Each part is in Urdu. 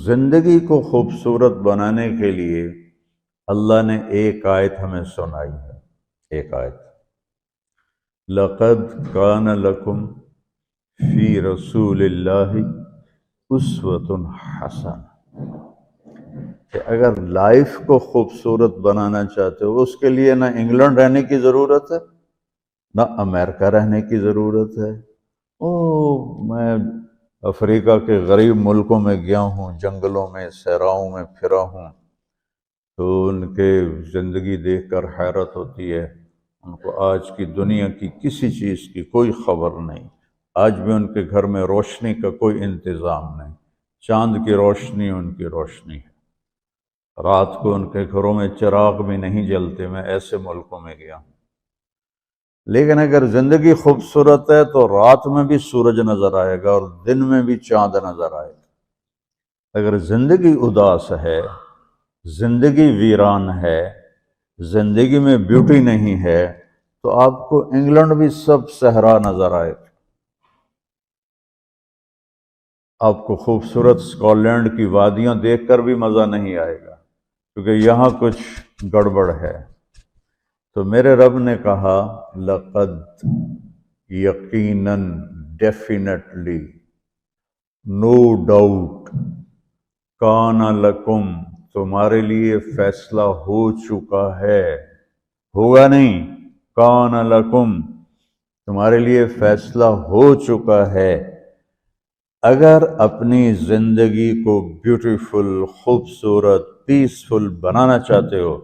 زندگی کو خوبصورت بنانے کے لیے اللہ نے ایک آیت ہمیں سنائی ہے، ایک آیت، لَقَدْ كَانَ لَكُمْ فِي رَسُولِ اللَّهِ أُسْوَةٌ حَسَنَةٌ، کہ اگر لائف کو خوبصورت بنانا چاہتے ہو اس کے لیے نہ انگلینڈ رہنے کی ضرورت ہے نہ امریکہ رہنے کی ضرورت ہے۔ میں افریقہ کے غریب ملکوں میں گیا ہوں، جنگلوں میں صحراؤں میں پھرا ہوں، تو ان کے زندگی دیکھ کر حیرت ہوتی ہے۔ ان کو آج کی دنیا کی کسی چیز کی کوئی خبر نہیں، آج بھی ان کے گھر میں روشنی کا کوئی انتظام نہیں، چاند کی روشنی ان کی روشنی ہے، رات کو ان کے گھروں میں چراغ بھی نہیں جلتے۔ میں ایسے ملکوں میں گیا ہوں۔ لیکن اگر زندگی خوبصورت ہے تو رات میں بھی سورج نظر آئے گا اور دن میں بھی چاند نظر آئے گا۔ اگر زندگی اداس ہے، زندگی ویران ہے، زندگی میں بیوٹی نہیں ہے، تو آپ کو انگلینڈ بھی سب صحرا نظر آئے گا۔ آپ کو خوبصورت اسکاٹ لینڈ کی وادیاں دیکھ کر بھی مزہ نہیں آئے گا، کیونکہ یہاں کچھ گڑبڑ ہے۔ تو میرے رب نے کہا لقد، یقیناً، ڈیفینیٹلی، نو ڈاؤٹ، کان لکم، تمہارے لیے فیصلہ ہو چکا ہے، ہوگا نہیں، کان لکم، تمہارے لیے فیصلہ ہو چکا ہے۔ اگر اپنی زندگی کو بیوٹیفل، خوبصورت، پیسفل بنانا چاہتے ہو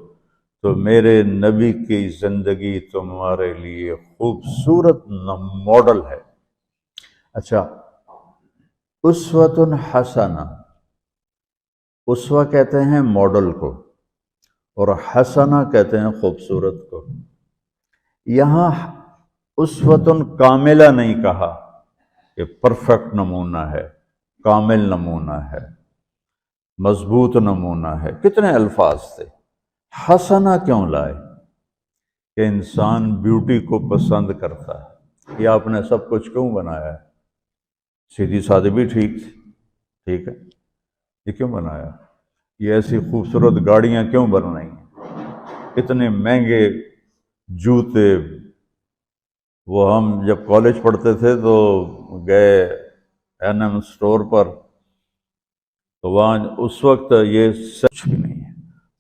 تو میرے نبی کی زندگی تمہارے لیے خوبصورت ماڈل ہے۔ اچھا، اسوۃ حسنہ، اسوہ کہتے ہیں ماڈل کو اور حسنہ کہتے ہیں خوبصورت کو۔ یہاں اسوۃ کاملہ نہیں کہا کہ پرفیکٹ نمونہ ہے، کامل نمونہ ہے، مضبوط نمونہ ہے، کتنے الفاظ تھے۔ حسنہ کیوں لائے؟ کہ انسان بیوٹی کو پسند کرتا ہے۔ یہ آپ نے سب کچھ کیوں بنایا ہے؟ سیدھی سادی بھی ٹھیک تھی، ٹھیک ہے، یہ کیوں بنایا؟ یہ ایسی خوبصورت گاڑیاں کیوں بن رہی ہیں؟ اتنے مہنگے جوتے۔ وہ ہم جب کالج پڑھتے تھے تو گئے این ایم اسٹور پر، تو وہاں اس وقت یہ سچ بھی نہیں ہے۔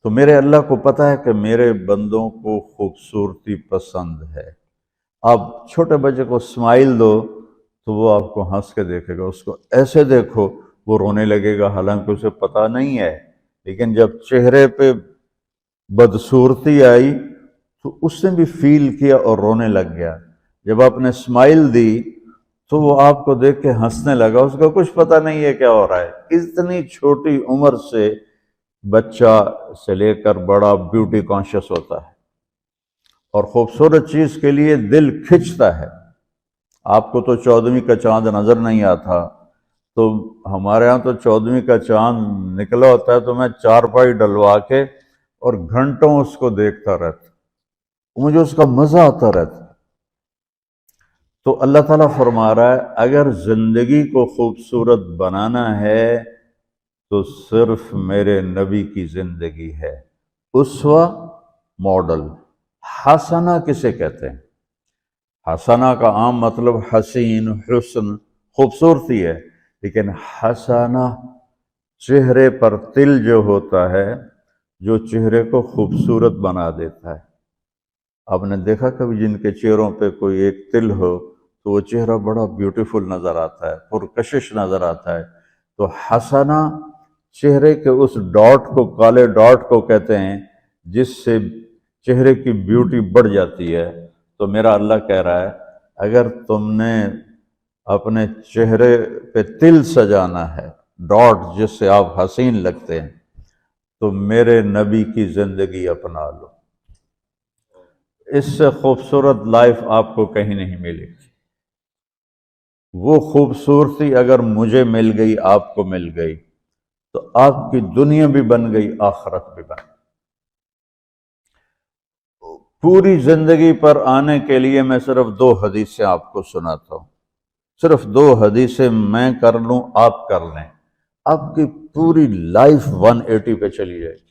تو میرے اللہ کو پتہ ہے کہ میرے بندوں کو خوبصورتی پسند ہے۔ آپ چھوٹے بچے کو اسمائل دو تو وہ آپ کو ہنس کے دیکھے گا، اس کو ایسے دیکھو وہ رونے لگے گا، حالانکہ اسے پتہ نہیں ہے۔ لیکن جب چہرے پہ بدصورتی آئی تو اس نے بھی فیل کیا اور رونے لگ گیا۔ جب آپ نے اسمائل دی تو وہ آپ کو دیکھ کے ہنسنے لگا، اس کو کچھ پتہ نہیں ہے کیا ہو رہا ہے۔ اتنی چھوٹی عمر سے بچہ سے لے کر بڑا بیوٹی کانشیس ہوتا ہے اور خوبصورت چیز کے لیے دل کھنچتا ہے۔ آپ کو تو 14ویں کا چاند نظر نہیں آتا، تو ہمارے ہاں تو 14ویں کا چاند نکلا ہوتا ہے تو میں چارپائی ڈلوا کے اور گھنٹوں اس کو دیکھتا رہتا، مجھے اس کا مزہ آتا رہتا۔ تو اللہ تعالیٰ فرما رہا ہے اگر زندگی کو خوبصورت بنانا ہے تو صرف میرے نبی کی زندگی ہے، اسوہ، ماڈل۔ حسنہ کسے کہتے ہیں؟ حسنہ کا عام مطلب حسین، حسن، خوبصورتی ہے، لیکن حسنہ چہرے پر تل جو ہوتا ہے، جو چہرے کو خوبصورت بنا دیتا ہے۔ آپ نے دیکھا کبھی جن کے چہروں پہ کوئی ایک تل ہو تو وہ چہرہ بڑا بیوٹیفل نظر آتا ہے، پرکشش نظر آتا ہے۔ تو حسنہ چہرے کے اس ڈاٹ کو، کالے ڈاٹ کو کہتے ہیں جس سے چہرے کی بیوٹی بڑھ جاتی ہے۔ تو میرا اللہ کہہ رہا ہے اگر تم نے اپنے چہرے پہ تل سجانا ہے، ڈاٹ جس سے آپ حسین لگتے ہیں، تو میرے نبی کی زندگی اپنا لو۔ اس سے خوبصورت لائف آپ کو کہیں نہیں ملے گی۔ وہ خوبصورتی اگر مجھے مل گئی، آپ کو مل گئی، تو آپ کی دنیا بھی بن گئی، آخرت بھی بن گئی۔ پوری زندگی پر آنے کے لیے میں صرف 2 حدیثیں آپ کو سناتا ہوں، صرف 2 حدیثیں میں کر لوں، آپ کر لیں۔ آپ کی پوری لائف 180 پہ چلی جائے گی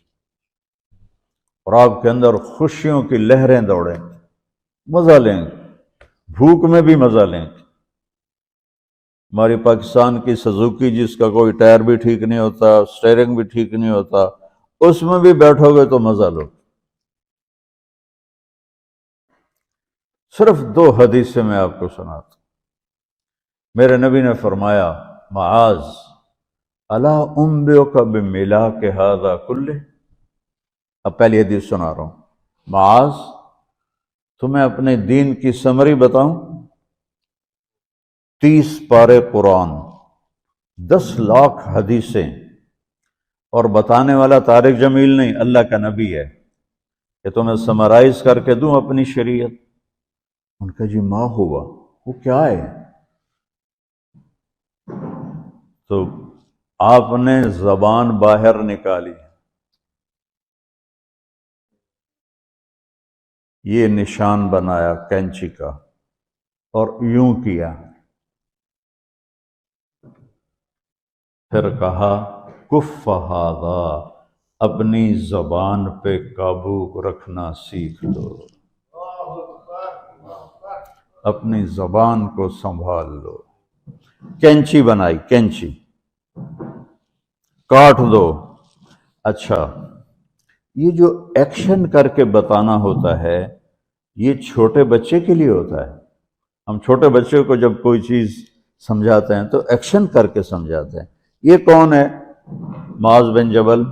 اور آپ کے اندر خوشیوں کی لہریں دوڑیں گی، مزہ لیں گے، بھوک میں بھی مزہ لیں گے۔ ہماری پاکستان کی سزوکی جس کا کوئی ٹائر بھی ٹھیک نہیں ہوتا، سٹیئرنگ بھی ٹھیک نہیں ہوتا، اس میں بھی بیٹھو گے تو مزہ لو۔ صرف 2 حدیثیں میں آپ کو سناتا ہوں۔ میرے نبی نے فرمایا معاذ الا انبئک بملاک ھذا کلہ، اب پہلی حدیث سنا رہا ہوں، معاذ تمہیں اپنے دین کی سمری بتاؤں؟ 30 پارے قرآن، 10 لاکھ حدیثیں، اور بتانے والا طارق جمیل نہیں، اللہ کا نبی ہے، کہ تمہیں سمرائز کر کے دوں اپنی شریعت۔ ان کا جی ما ہوا، وہ کیا ہے؟ تو آپ نے زبان باہر نکالی، یہ نشان بنایا کینچی کا اور یوں کیا، پھر کہا کف ھذا، اپنی زبان پہ قابو رکھنا سیکھ لو، اپنی زبان کو سنبھال لو۔ کینچی بنائی، کینچی کاٹ دو۔ اچھا، یہ جو ایکشن کر کے بتانا ہوتا ہے یہ چھوٹے بچے کے لیے ہوتا ہے۔ ہم چھوٹے بچے کو جب کوئی چیز سمجھاتے ہیں تو ایکشن کر کے سمجھاتے ہیں۔ یہ کون ہے؟ معاذ بن جبل۔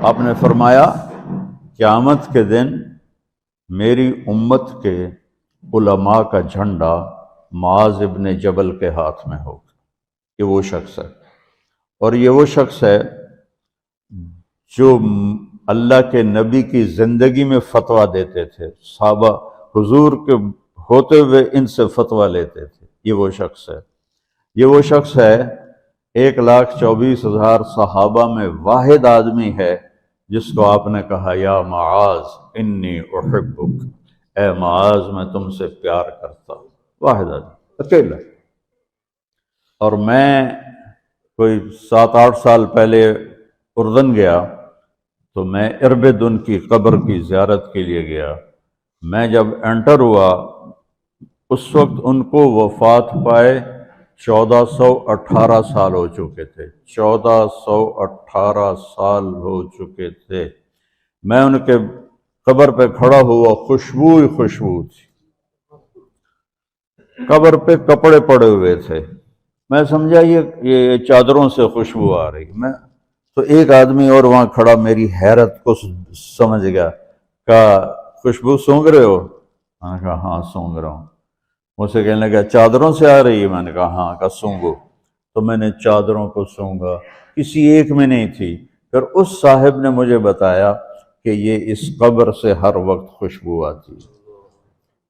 آپ نے فرمایا قیامت کے دن میری امت کے علماء کا جھنڈا معاذ ابن جبل کے ہاتھ میں ہوگا۔ یہ وہ شخص ہے، اور یہ وہ شخص ہے جو اللہ کے نبی کی زندگی میں فتویٰ دیتے تھے، صحابہ حضور کے ہوتے ہوئے ان سے فتویٰ لیتے تھے۔ یہ وہ شخص ہے، یہ وہ شخص ہے 1,24,000 صحابہ میں واحد آدمی ہے جس کو آپ نے کہا یا معاذ انی احبک، اے معاذ میں تم سے پیار کرتا ہوں۔ واحد آدمی، اکیلا۔ اور میں کوئی 7-8 سال پہلے اردن گیا تو میں اربدن کی قبر کی زیارت کے لیے گیا۔ میں جب انٹر ہوا اس وقت ان کو وفات پائے 1418 سال ہو چکے تھے، 1418 سال ہو چکے تھے۔ میں ان کے قبر پہ کھڑا ہوا، خوشبو ہی خوشبو تھی، قبر پہ کپڑے پڑے ہوئے تھے۔ میں سمجھا یہ چادروں سے خوشبو آ رہی۔ میں تو ایک آدمی اور وہاں کھڑا میری حیرت کو سمجھ گیا، کہا خوشبو سونگ رہے ہو؟ میں نے کہا ہاں سونگ رہا ہوں۔ مجھ سے کہنے لگا چادروں سے آ رہی ہے؟ میں نے کہا ہاں۔ کہا سونگو۔ تو میں نے چادروں کو سونگا، کسی ایک میں نہیں تھی۔ پھر اس صاحب نے مجھے بتایا کہ یہ اس قبر سے ہر وقت خوشبو آتی ہے۔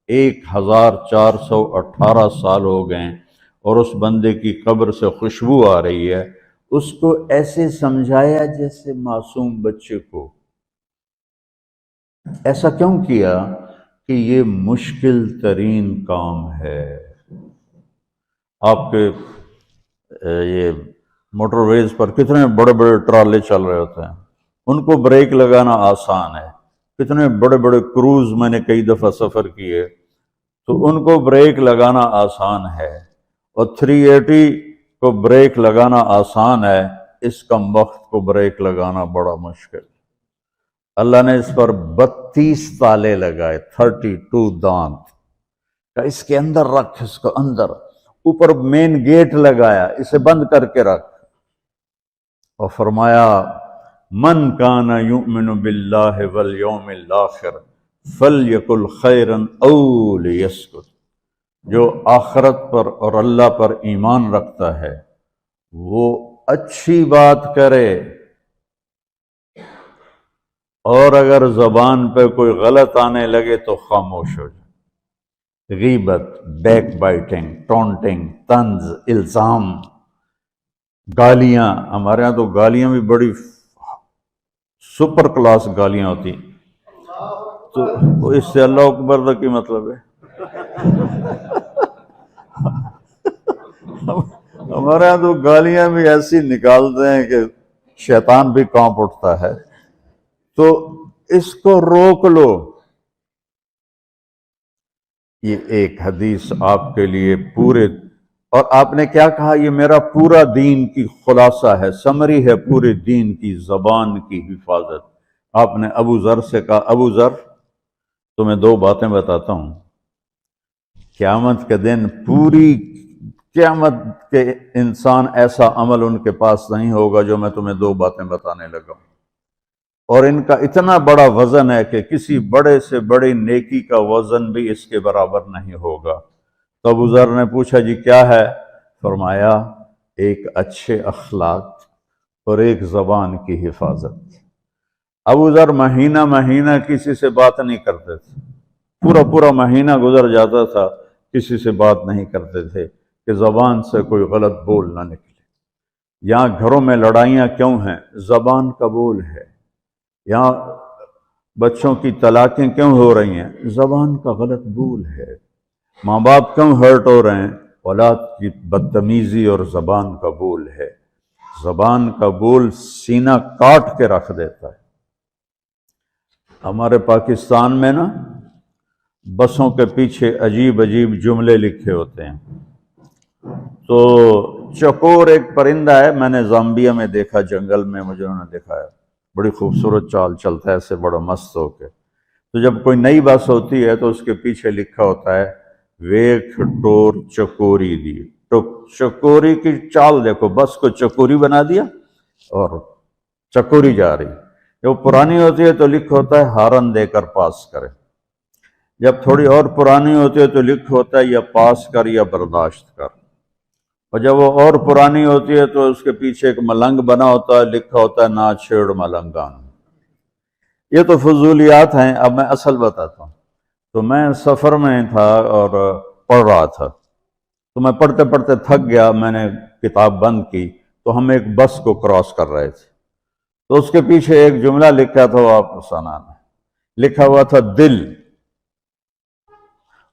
1418 سال ہو گئے اور اس بندے کی قبر سے خوشبو آ رہی ہے۔ اس کو ایسے سمجھایا جیسے معصوم بچے کو۔ ایسا کیوں کیا؟ کہ یہ مشکل ترین کام ہے۔ آپ کے یہ موٹر ویز پر کتنے بڑے بڑے ٹرالے چل رہے ہوتے ہیں، ان کو بریک لگانا آسان ہے۔ کتنے بڑے بڑے کروز میں نے کئی دفعہ سفر کیے تو ان کو بریک لگانا آسان ہے، اور 380 کو بریک لگانا آسان ہے، اس کم وقت کو بریک لگانا بڑا مشکل۔ اللہ نے اس پر 32 تالے لگائے، 32 دانت، کہ اس کے اندر رکھ، اس کو اندر، اوپر مین گیٹ لگایا، اسے بند کر کے رکھ، اور فرمایا من کان یؤمن باللہ والیوم الآخر فلیقل خیرا او لیسکت، جو آخرت پر اور اللہ پر ایمان رکھتا ہے وہ اچھی بات کرے، اور اگر زبان پہ کوئی غلط آنے لگے تو خاموش ہو جائے۔ غیبت، بیک بائٹنگ، ٹونٹنگ، طنز، الزام، گالیاں۔ ہمارے ہاں تو گالیاں بھی بڑی سپر کلاس گالیاں ہوتی، تو اس سے اللہ اکبر کا کی مطلب ہے؟ ہمارے یہاں تو گالیاں بھی ایسی نکالتے ہیں کہ شیطان بھی کانپ اٹھتا ہے. تو اس کو روک لو. یہ ایک حدیث آپ کے لیے پورے، اور آپ نے کیا کہا؟ یہ میرا پورا دین کی خلاصہ ہے، سمری ہے پورے دین کی، زبان کی حفاظت. آپ نے ابو ذر سے کہا ابو ذر تمہیں دو باتیں بتاتا ہوں، قیامت کے دن پوری قیامت کے انسان ایسا عمل ان کے پاس نہیں ہوگا جو میں تمہیں دو باتیں بتانے لگا ہوں، اور ان کا اتنا بڑا وزن ہے کہ کسی بڑے سے بڑی نیکی کا وزن بھی اس کے برابر نہیں ہوگا. تو ابو ذر نے پوچھا جی کیا ہے؟ فرمایا ایک اچھے اخلاق اور ایک زبان کی حفاظت. ابو ذر مہینہ مہینہ کسی سے بات نہیں کرتے تھے، پورا پورا مہینہ گزر جاتا تھا کسی سے بات نہیں کرتے تھے کہ زبان سے کوئی غلط بول نہ نکلے. یہاں گھروں میں لڑائیاں کیوں ہیں؟ زبان کا بول ہے. یہاں بچوں کی طلاقیں کیوں ہو رہی ہیں؟ زبان کا غلط بول ہے. ماں باپ کیوں ہرٹ ہو رہے ہیں؟ اولاد کی بدتمیزی اور زبان کا بول ہے. زبان کا بول سینہ کاٹ کے رکھ دیتا ہے. ہمارے پاکستان میں نا بسوں کے پیچھے عجیب عجیب جملے لکھے ہوتے ہیں. تو چکور ایک پرندہ ہے، میں نے زامبیا میں دیکھا، جنگل میں مجھے انہوں نے دکھایا، بڑی خوبصورت چال چلتا ہے ایسے بڑا مست ہو کے. تو جب کوئی نئی بس ہوتی ہے تو اس کے پیچھے لکھا ہوتا ہے ویکھ ٹور چکوری دی. تو چکوری کی چال دیکھو، بس کو چکوری بنا دیا اور چکوری جا رہی. جب پرانی ہوتی ہے تو لکھ ہوتا ہے ہارن دے کر پاس کرے. جب تھوڑی اور پرانی ہوتی ہے تو لکھ ہوتا ہے یا پاس کر یا برداشت کر. اور جب وہ اور پرانی ہوتی ہے تو اس کے پیچھے ایک ملنگ بنا ہوتا ہے، لکھا ہوتا ہے نا چھیڑ ملنگان. یہ تو فضولیات ہیں. اب میں اصل بتاتا ہوں. تو میں سفر میں تھا اور پڑھ رہا تھا، تو میں پڑھتے پڑھتے تھک گیا، میں نے کتاب بند کی. تو ہم ایک بس کو کراس کر رہے تھے، تو اس کے پیچھے ایک جملہ لکھا تھا، وہ آپ کو سنانا ہے. لکھا ہوا تھا دل،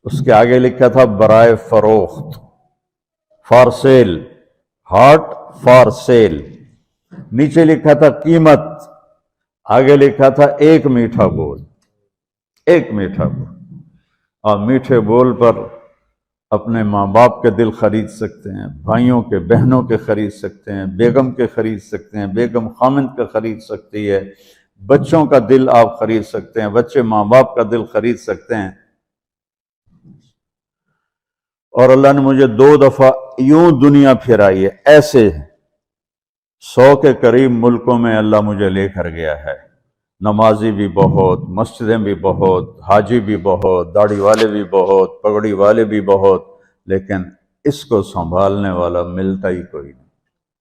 اس کے آگے لکھا تھا برائے فروخت، for sale, heart for sale. نیچے لکھا تھا قیمت، آگے لکھا تھا ایک میٹھا بول. ایک میٹھا بول. اور میٹھے بول پر اپنے ماں باپ کے دل خرید سکتے ہیں، بھائیوں کے بہنوں کے خرید سکتے ہیں، بیگم کے خرید سکتے ہیں، بیگم خامند کا خرید سکتی ہے، بچوں کا دل آپ خرید سکتے ہیں، بچے ماں باپ کا دل خرید سکتے ہیں. اور اللہ نے مجھے 2 دفعہ یوں دنیا پھرائی ہے، ایسے 100 کے قریب ملکوں میں اللہ مجھے لے کر گیا ہے. نمازی بھی بہت، مسجدیں بھی بہت، حاجی بھی بہت، داڑھی والے بھی بہت، پگڑی والے بھی بہت، لیکن اس کو سنبھالنے والا ملتا ہی کوئی نہیں.